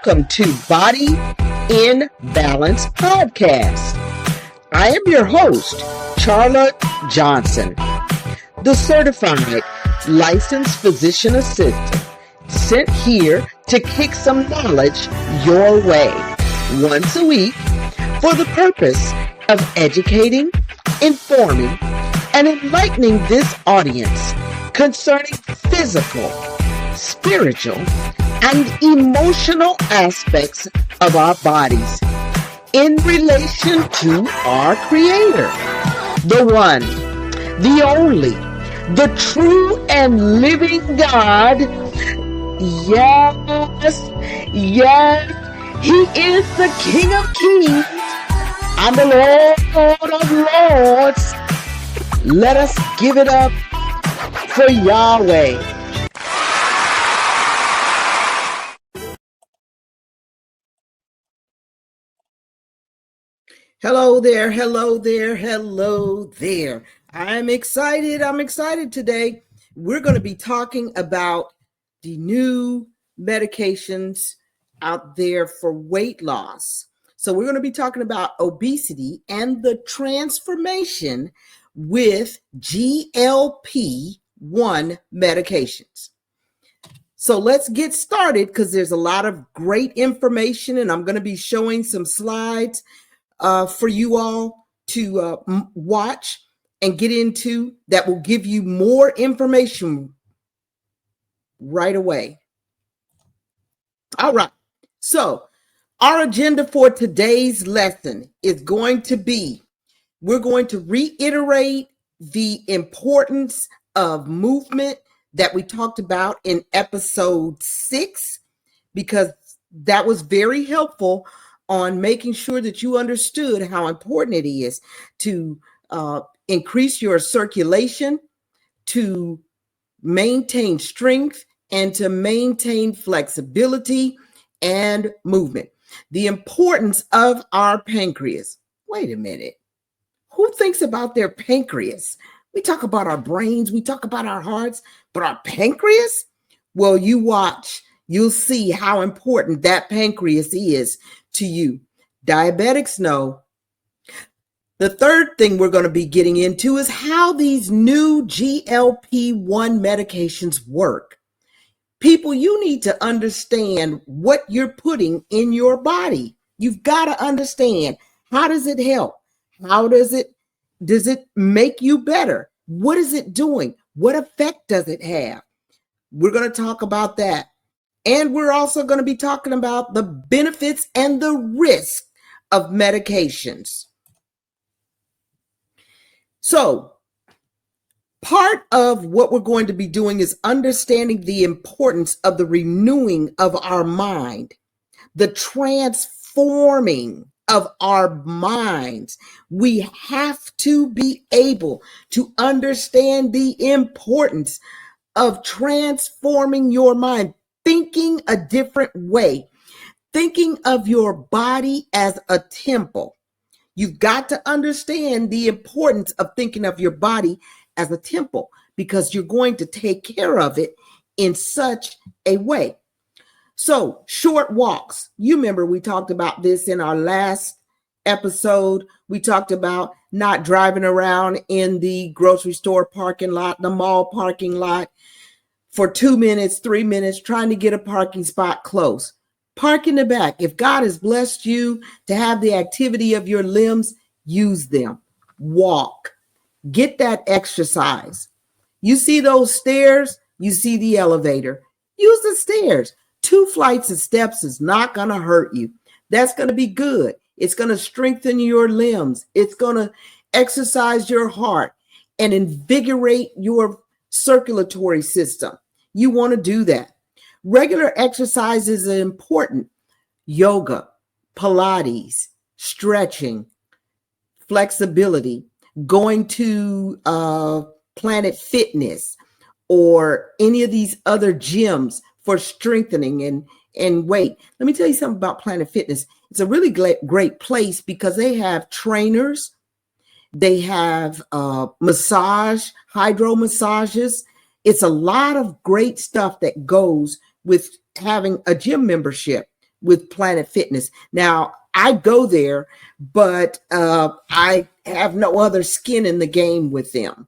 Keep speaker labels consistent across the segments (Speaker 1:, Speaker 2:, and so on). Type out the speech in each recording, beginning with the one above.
Speaker 1: Welcome to Body in Balance Podcast. I am your host, Charlotte Johnson, the certified licensed physician assistant, sent here to kick some knowledge your way once a week for the purpose of educating, informing, and enlightening this audience concerning physical, spiritual, and emotional aspects of our bodies in relation to our Creator, the one, the only, the true and living God. Yes, He is the King of Kings and the Lord of Lords. Let us give it up for Yahweh. Hello there, hello there, hello there. I'm excited today. We're going to be talking about the new medications out there for weight loss. So we're going to be talking about obesity and the transformation with GLP-1 medications. So let's get started because there's a lot of great information, and I'm going to be showing some slides for you all to watch and get into that will give you more information right away. All right. So our agenda for today's lesson is going to be, we're going to reiterate the importance of movement that we talked about in episode 6, because that was very helpful on making sure that you understood how important it is to increase your circulation, to maintain strength, and to maintain flexibility and movement. The importance of our pancreas. Wait a minute. Who thinks about their pancreas? We talk about our brains, we talk about our hearts, but our pancreas? Well, you watch. You'll see how important that pancreas is to you. Diabetics know. The third thing we're going to be getting into is how these new GLP-1 medications work. People, you need to understand what you're putting in your body. You've got to understand, how does it help? How does it make you better? What is it doing? What effect does it have? We're going to talk about that. And we're also going to be talking about the benefits and the risk of medications. So, part of what we're going to be doing is understanding the importance of the renewing of our mind, the transforming of our minds. We have to be able to understand the importance of transforming your mind, thinking a different way, thinking of your body as a temple. You've got to understand the importance of thinking of your body as a temple, because you're going to take care of it in such a way. So, short walks. You remember we talked about this in our last episode. We talked about not driving around in the grocery store parking lot, the mall parking lot, for 2 minutes, 3 minutes, trying to get a parking spot close. Park in the back. If God has blessed you to have the activity of your limbs, use them. Walk. Get that exercise. You see those stairs, you see the elevator. Use the stairs. 2 flights of steps is not going to hurt you. That's going to be good. It's going to strengthen your limbs. It's going to exercise your heart and invigorate your circulatory system. You want to do that. Regular exercise is important. Yoga, Pilates, stretching, flexibility, going to Planet Fitness or any of these other gyms for strengthening and weight. Let me tell you something about Planet Fitness. It's a really great place because they have trainers. They have hydro massages. It's a lot of great stuff that goes with having a gym membership. with Planet Fitness. Now, I go there, but I have no other skin in the game with them.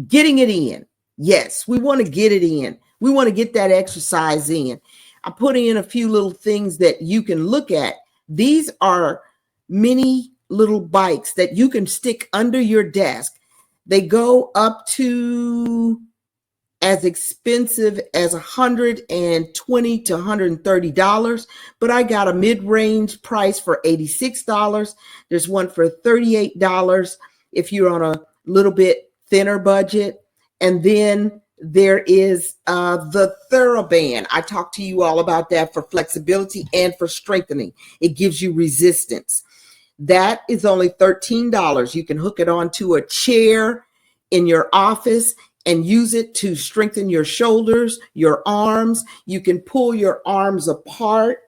Speaker 1: Getting it in. Yes, we want to get it in. We want to get that exercise in. I'm putting in a few little things that you can look at. These are mini little bikes that you can stick under your desk. They go up to as expensive as $120 to $130, but I got a mid-range price for $86. There's one for $38 if you're on a little bit thinner budget. And then there is the TheraBand. I talked to you all about that for flexibility and for strengthening. It gives you resistance. That is only $13. You can hook it onto a chair in your office and use it to strengthen your shoulders, your arms. You can pull your arms apart.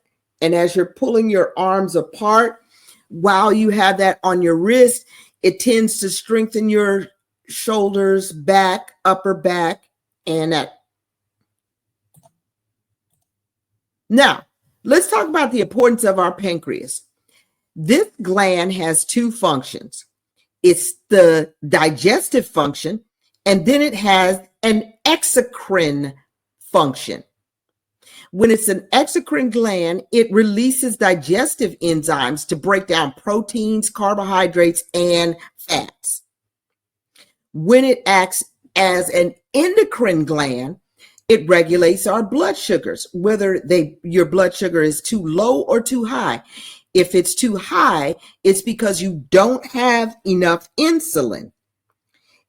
Speaker 1: And as you're pulling your arms apart, while you have that on your wrist, it tends to strengthen your shoulders, back, upper back, and that. Now, let's talk about the importance of our pancreas. This gland has two functions. It's the digestive function, and then it has an exocrine function. When it's an exocrine gland, it releases digestive enzymes to break down proteins, carbohydrates, and fats. When it acts as an endocrine gland, it regulates our blood sugars, whether your blood sugar is too low or too high. If it's too high, it's because you don't have enough insulin.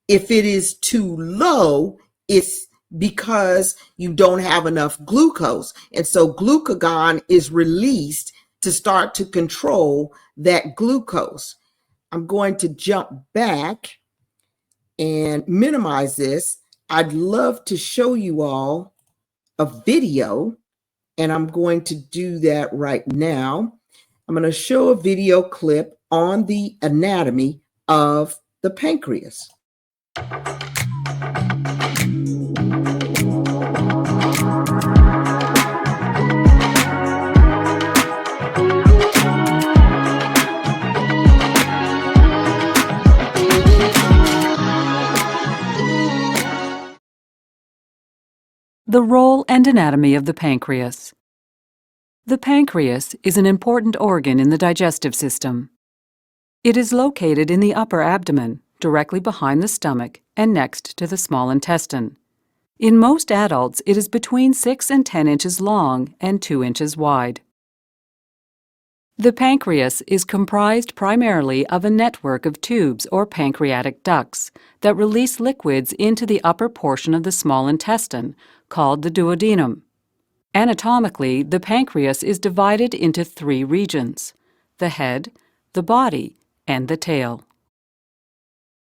Speaker 1: If it is too low, it's because you don't have enough glucose. And so glucagon is released to start to control that glucose. I'm going to jump back and minimize this. I'd love to show you all a video, and I'm going to do that right now. I'm going to show a video clip on the anatomy of the pancreas.
Speaker 2: The role and anatomy of the pancreas. The pancreas is an important organ in the digestive system. It is located in the upper abdomen, directly behind the stomach and next to the small intestine. In most adults, it is between 6 and 10 inches long and 2 inches wide. The pancreas is comprised primarily of a network of tubes or pancreatic ducts that release liquids into the upper portion of the small intestine, called the duodenum. Anatomically, the pancreas is divided into 3 regions: the head, the body, and the tail.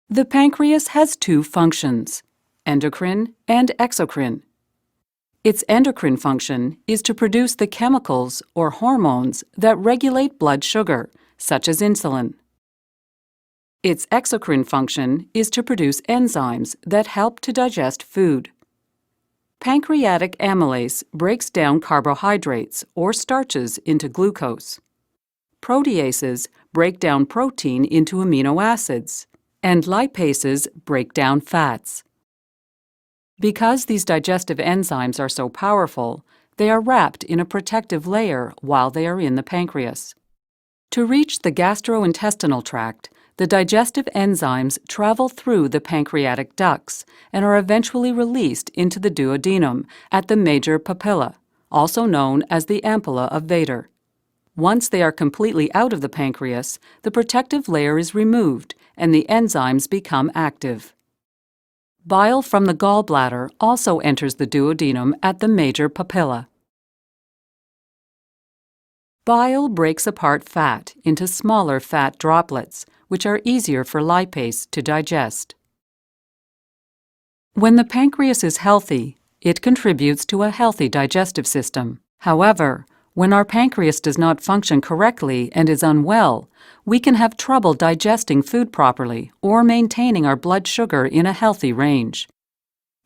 Speaker 2: The pancreas has 2 functions, endocrine and exocrine. Its endocrine function is to produce the chemicals or hormones that regulate blood sugar, such as insulin. Its exocrine function is to produce enzymes that help to digest food. Pancreatic amylase breaks down carbohydrates or starches into glucose. Proteases break down protein into amino acids, and lipases break down fats. Because these digestive enzymes are so powerful, they are wrapped in a protective layer while they are in the pancreas. To reach the gastrointestinal tract, the digestive enzymes travel through the pancreatic ducts and are eventually released into the duodenum at the major papilla, also known as the ampulla of Vater. Once they are completely out of the pancreas, the protective layer is removed and the enzymes become active. Bile from the gallbladder also enters the duodenum at the major papilla. Bile breaks apart fat into smaller fat droplets, which are easier for lipase to digest. When the pancreas is healthy, it contributes to a healthy digestive system. However, when our pancreas does not function correctly and is unwell, we can have trouble digesting food properly or maintaining our blood sugar in a healthy range.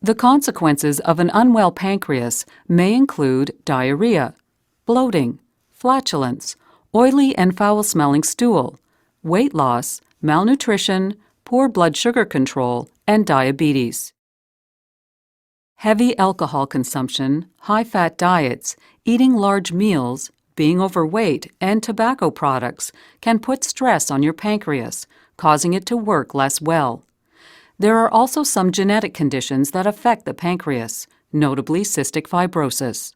Speaker 2: The consequences of an unwell pancreas may include diarrhea, bloating, flatulence, oily and foul-smelling stool, weight loss, malnutrition, poor blood sugar control, and diabetes. Heavy alcohol consumption, high-fat diets, eating large meals, being overweight, and tobacco products can put stress on your pancreas, causing it to work less well. There are also some genetic conditions that affect the pancreas, notably cystic fibrosis.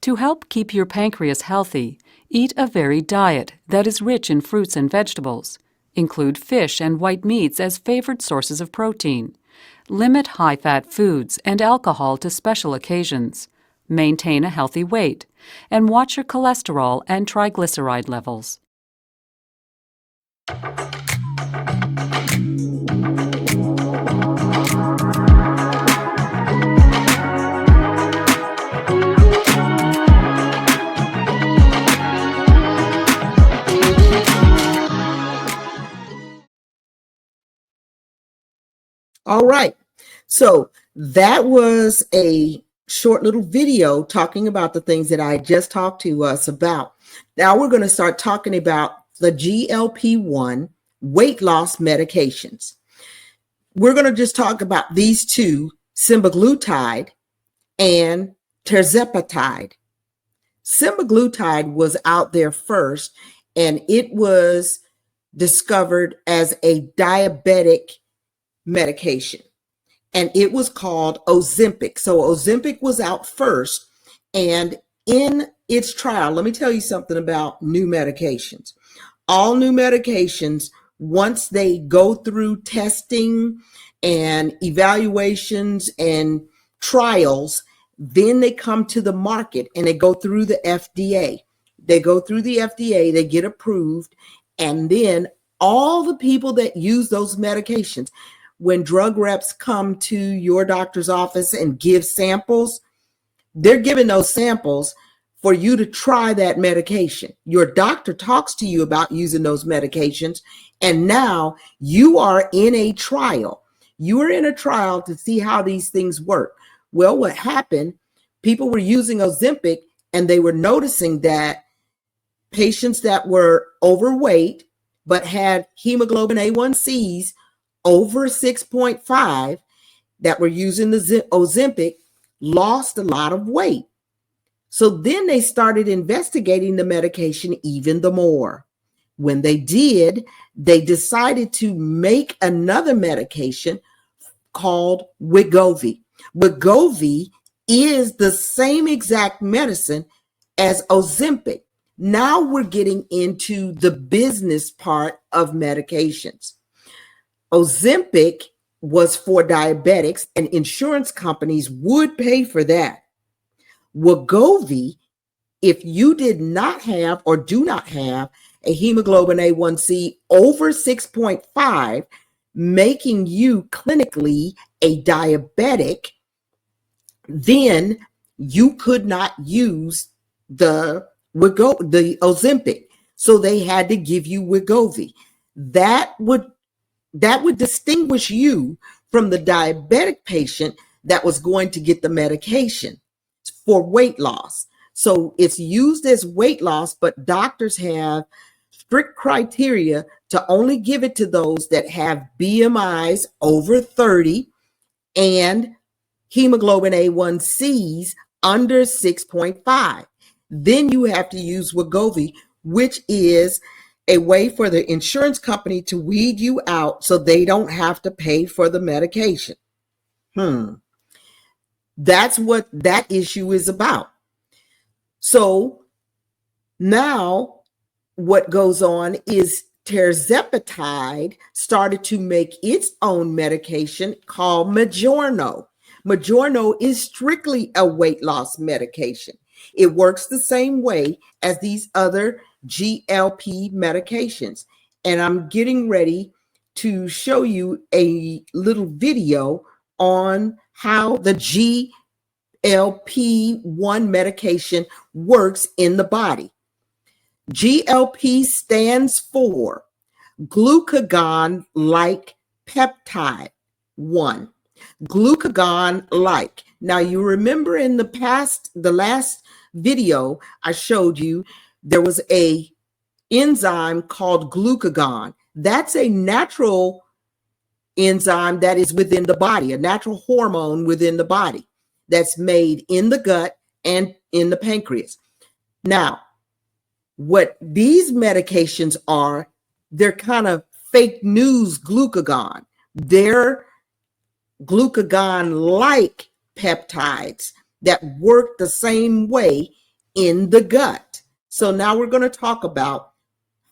Speaker 2: To help keep your pancreas healthy, eat a varied diet that is rich in fruits and vegetables. Include fish and white meats as favored sources of protein. Limit high-fat foods and alcohol to special occasions. Maintain a healthy weight, and watch your cholesterol and triglyceride levels.
Speaker 1: All right. So that was a short little video talking about the things that I just talked to us about. Now we're going to start talking about the GLP-1 weight loss medications. We're going to just talk about these two, semaglutide and tirzepatide. Semaglutide was out there first, and it was discovered as a diabetic medication, and it was called Ozempic. So Ozempic was out first, and in its trial, let me tell you something about new medications. All new medications, once they go through testing and evaluations and trials, then they come to the market and they go through the FDA. They go through the FDA, they get approved, and then all the people that use those medications, when drug reps come to your doctor's office and give samples, they're giving those samples for you to try that medication. Your doctor talks to you about using those medications, and now you are in a trial. You are in a trial to see how these things work. Well, what happened, people were using Ozempic and they were noticing that patients that were overweight but had hemoglobin A1Cs over 6.5 that were using the Ozempic lost a lot of weight. So then they started investigating the medication even the more. When they did, they decided to make another medication called Wegovy. Wegovy is the same exact medicine as Ozempic. Now we're getting into the business part of medications. Ozempic was for diabetics, and insurance companies would pay for that. Wegovy, if you did not have or do not have a hemoglobin A1C over 6.5, making you clinically a diabetic, then you could not use the Ozempic. So they had to give you Wegovy. That would distinguish you from the diabetic patient that was going to get the medication for weight loss. So it's used as weight loss, but doctors have strict criteria to only give it to those that have BMIs over 30 and hemoglobin A1Cs under 6.5. Then you have to use Wegovy, which is a way for the insurance company to weed you out so they don't have to pay for the medication. That's what that issue is about. So now what goes on is tirzepatide started to make its own medication called Mounjaro. Mounjaro is strictly a weight loss medication. It works the same way as these other GLP medications. And I'm getting ready to show you a little video on how the GLP-1 medication works in the body. GLP stands for glucagon-like peptide 1. glucagon-like. Now, you remember in the last video I showed you, there was a enzyme called glucagon. That's a natural enzyme that is within the body, a natural hormone within the body that's made in the gut and in the pancreas. Now, what these medications are, they're kind of fake news glucagon. They're glucagon-like peptides that work the same way in the gut. So now we're going to talk about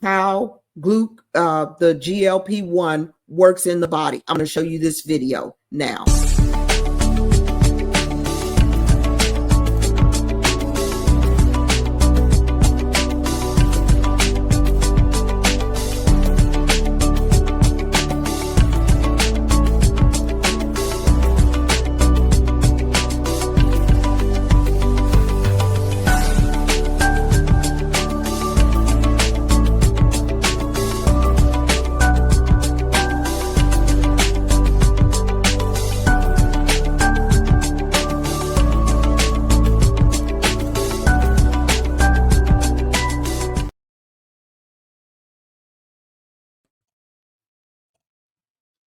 Speaker 1: how the GLP-1 works in the body. I'm going to show you this video now.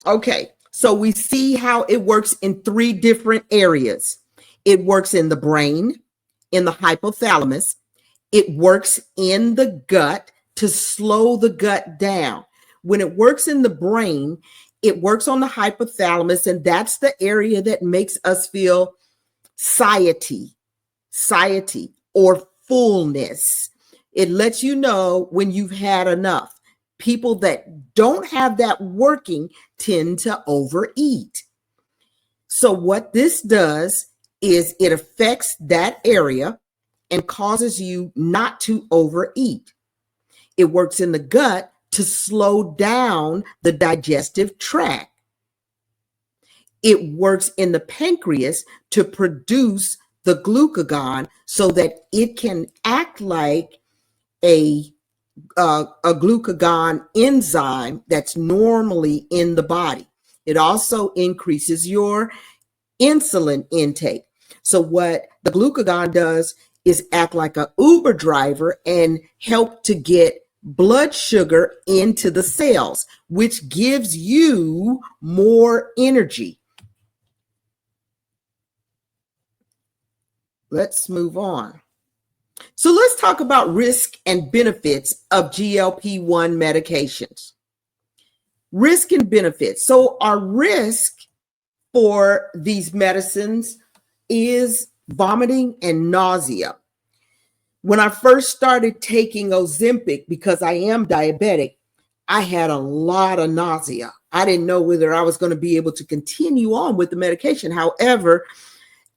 Speaker 1: Okay, so we see how it works in 3 different areas. It works in the brain, in the hypothalamus. It works in the gut to slow the gut down. When it works in the brain, it works on the hypothalamus, and that's the area that makes us feel satiety or fullness. It lets you know when you've had enough. People that don't have that working tend to overeat. So what this does is it affects that area and causes you not to overeat. It works in the gut to slow down the digestive tract. It works in the pancreas to produce the glucagon so that it can act like a glucagon enzyme that's normally in the body. It also increases your insulin intake. So what the glucagon does is act like an Uber driver and help to get blood sugar into the cells, which gives you more energy. Let's move on. So let's talk about risk and benefits of GLP-1 medications. Risk and benefits. So our risk for these medicines is vomiting and nausea. When I first started taking Ozempic, because I am diabetic, I had a lot of nausea. I didn't know whether I was going to be able to continue on with the medication. However,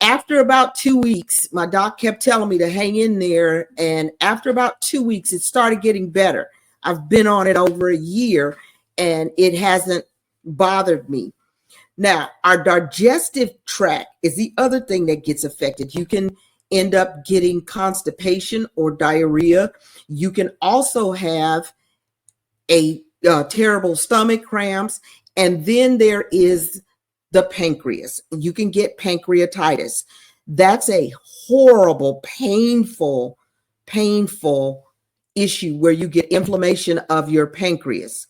Speaker 1: after about 2 weeks, my doc kept telling me to hang in there. And after about 2 weeks, it started getting better. I've been on it over a year and it hasn't bothered me. Now, our digestive tract is the other thing that gets affected. You can end up getting constipation or diarrhea. You can also have a terrible stomach cramps. And then there is the pancreas. You can get pancreatitis. That's a horrible, painful issue where you get inflammation of your pancreas.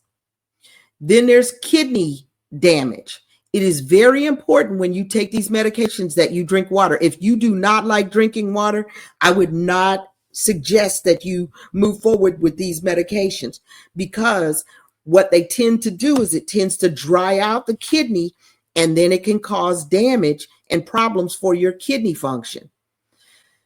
Speaker 1: Then there's kidney damage. It is very important when you take these medications that you drink water. If you do not like drinking water, I would not suggest that you move forward with these medications, because what they tend to do is it tends to dry out the kidney, and then it can cause damage and problems for your kidney function.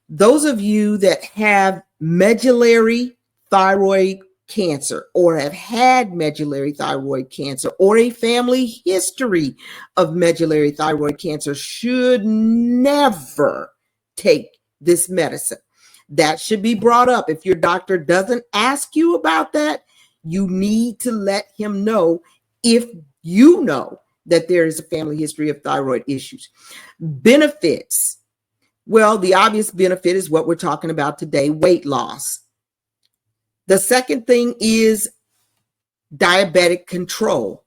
Speaker 1: Those of you that have medullary thyroid cancer or have had medullary thyroid cancer or a family history of medullary thyroid cancer should never take this medicine. That should be brought up. If your doctor doesn't ask you about that, you need to let him know if you know that there is a family history of thyroid issues. Benefits. Well, the obvious benefit is what we're talking about today, weight loss. The second thing is diabetic control.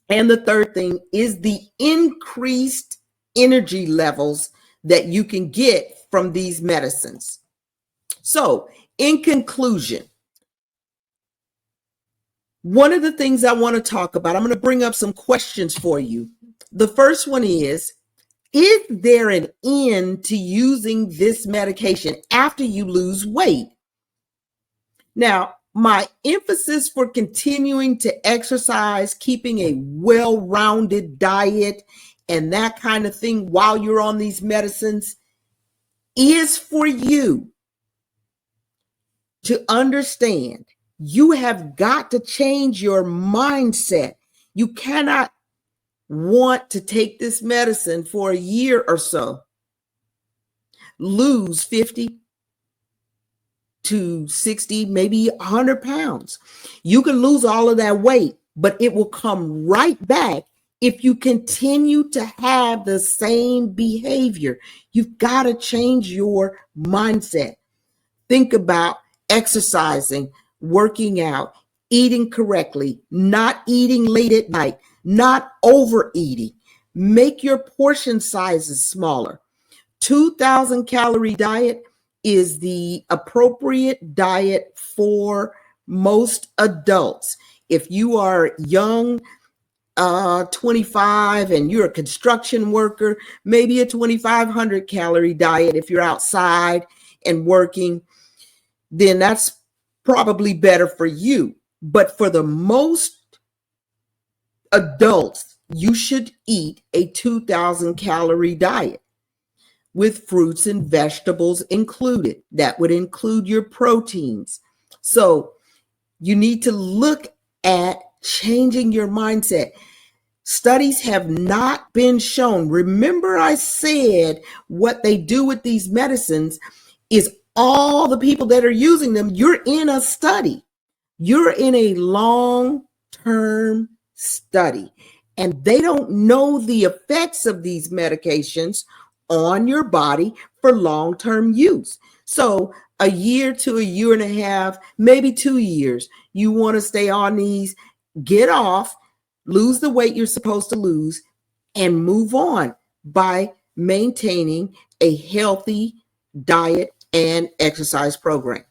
Speaker 1: And the third thing is the increased energy levels that you can get from these medicines. So, in conclusion, one of the things I want to talk about, I'm going to bring up some questions for you. The first one is there an end to using this medication after you lose weight? Now, my emphasis for continuing to exercise, keeping a well-rounded diet, and that kind of thing while you're on these medicines is for you to understand you have got to change your mindset. You cannot want to take this medicine for a year or so, lose 50 to 60, maybe 100 pounds. You can lose all of that weight, but it will come right back if you continue to have the same behavior. You've got to change your mindset. Think about exercising, working out, eating correctly, not eating late at night, not overeating. Make your portion sizes smaller. 2,000 calorie diet is the appropriate diet for most adults. If you are young, 25, and you're a construction worker, maybe a 2,500 calorie diet. If you're outside and working, then that's probably better for you. But for the most adults, you should eat a 2,000 calorie diet with fruits and vegetables included. That would include your proteins. So you need to look at changing your mindset. Studies have not been shown. Remember, I said what they do with these medicines is all the people that are using them, you're in a study. You're in a long-term study, and they don't know the effects of these medications on your body for long-term use. So a year to a year and a half, maybe 2 years, you want to stay on these, get off, lose the weight you're supposed to lose, and move on by maintaining a healthy diet and exercise program.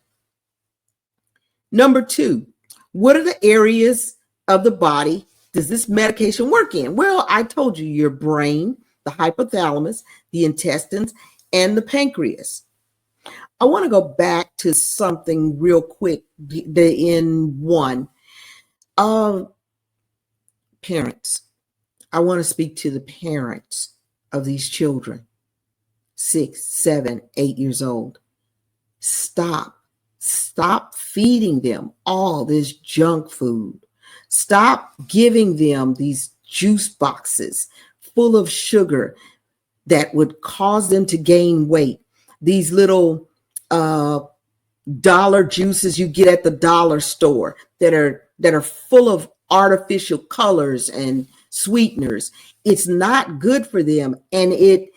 Speaker 1: Number 2, what are the areas of the body does this medication work in? Well, I told you, your brain, the hypothalamus, the intestines, and the pancreas. I want to go back to something real quick in one. Parents. I want to speak to the parents of these children, 6, 7, 8 years old. Stop feeding them all this junk food. Stop giving them these juice boxes full of sugar that would cause them to gain weight. These little dollar juices you get at the dollar store that are full of artificial colors and sweeteners. It's not good for them, and it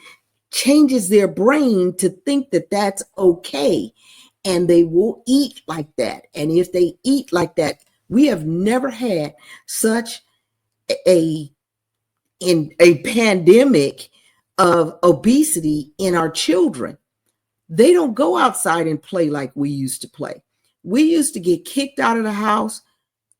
Speaker 1: changes their brain to think that that's okay, and they will eat like that. And if they eat like that, we have never had such a pandemic of obesity in our children. They don't go outside and play like we used to play. We used to get kicked out of the house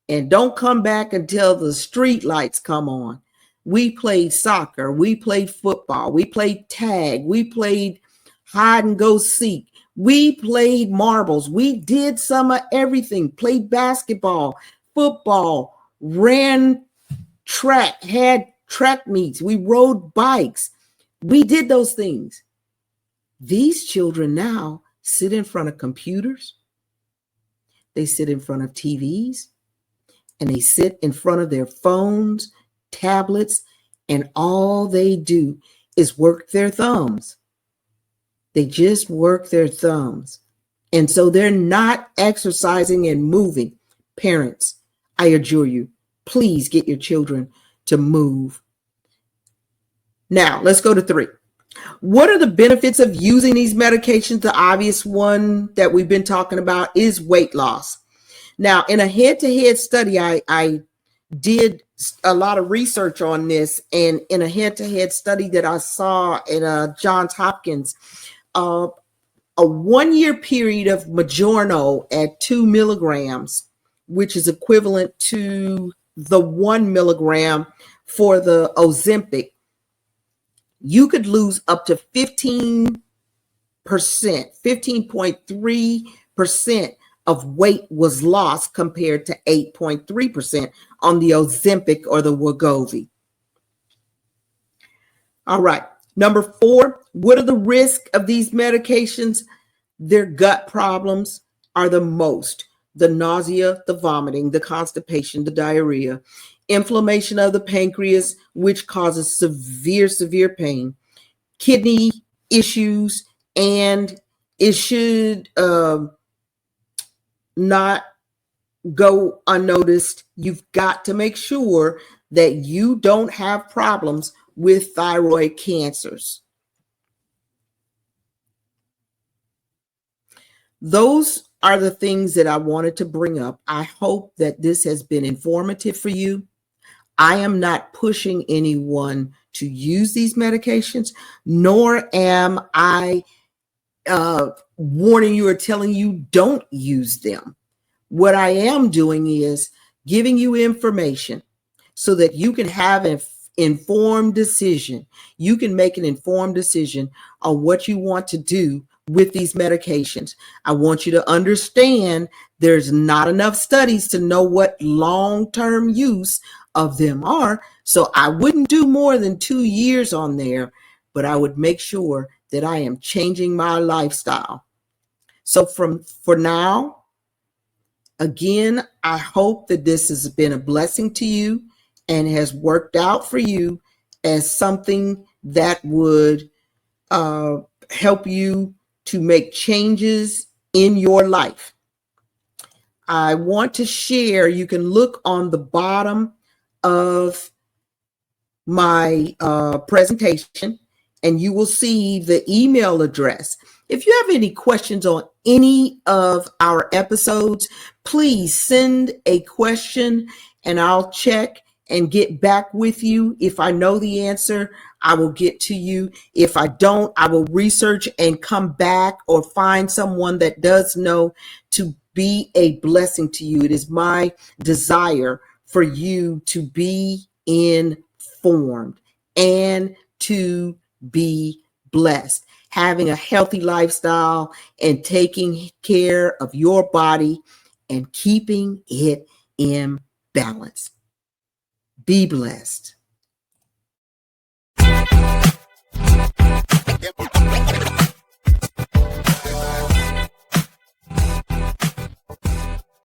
Speaker 1: and don't come back until the street lights come on. We played soccer, we played football, we played tag, we played hide and go seek, we played marbles, we did some of everything, played basketball, football, ran track, had track meets, we rode bikes. We did those things. These children now sit in front of computers, they sit in front of TVs, and they sit in front of their phones, tablets, and all they do is work their thumbs. They just work their thumbs. And so they're not exercising and moving. Parents, I adjure you, please get your children to move. Now, let's go to 3. What are the benefits of using these medications? The obvious one that we've been talking about is weight loss. Now, in a head-to-head study I did a lot of research on this, and in a head-to-head study that I saw at Johns Hopkins, a 1-year period of Majorno at 2 milligrams, which is equivalent to the 1 milligram for the Ozempic, you could lose up to 15%, 15.3% of weight was lost compared to 8.3% on the Ozempic or the Wegovy. All right. Number 4, what are the risks of these medications? Their gut problems are the most. The nausea, the vomiting, the constipation, the diarrhea, inflammation of the pancreas, which causes severe pain, kidney issues, and it should not go unnoticed. You've got to make sure that you don't have problems with thyroid cancers. Those are the things that I wanted to bring up. I hope that this has been informative for you. I am not pushing anyone to use these medications, nor am I warning you or telling you don't use them. What I am doing is giving you information so that you can have an informed decision. You can make an informed decision on what you want to do with these medications. I want you to understand there's not enough studies to know what long-term use of them are. So I wouldn't do more than 2 years on there, but I would make sure that I am changing my lifestyle. So for now, again, I hope that this has been a blessing to you and has worked out for you as something that would help you to make changes in your life. I want to share, you can look on the bottom of my presentation and you will see the email address. If you have any questions on any of our episodes, please send a question and I'll check and get back with you. If I know the answer, I will get to you. If I don't, I will research and come back or find someone that does know to be a blessing to you. It is my desire for you to be informed and to be blessed, having a healthy lifestyle and taking care of your body and keeping it in balance. Be blessed.